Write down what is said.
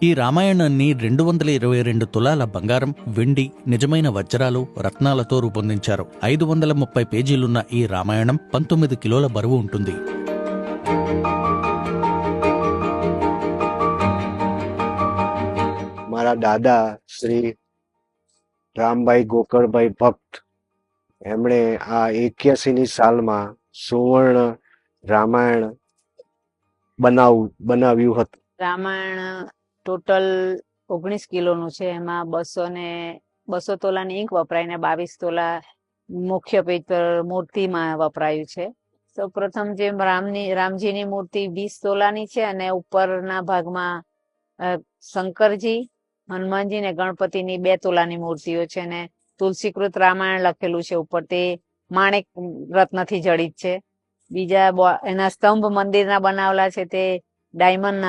ఈ రామాయణాన్ని 222 తులాల బంగారం, వెండి, నిజమైన వజ్రాలు, రత్నాలతో రూపొందించారు. 530 పేజీలున్న ఈ రామాయణం 19 కిలోల బరువు ఉంటుంది. મારા દાદા શ્રી રામભાઈ ગોકળભાઈ ભક્ત એમણે આ 81ની સાલમાં સુવર્ણ રામાયણ બનાવ્યું હતું. રામાયણ ટોટલ 19 કિલોનું છે. એમાં 200 તોલાની ઈંક વપરાય ને 22 તોલા મુખ્ય પેજ પર મૂર્તિમાં વપરાયું છે. સૌપ્રથમ જે રામજીની મૂર્તિ 20 તોલાની છે અને ઉપરના ભાગમાં શંકરજી, હનુમાનજી ને ગણપતિની 2 તોલાની મૂર્તિઓ છે અને તુલસીકૃત રામાયણ લખેલું છે ઉપર. તે માણેક રત્નથી જડિત છે. બીજા એના સ્તંભ મંદિરના બનાવેલા છે તે ડાયમંડના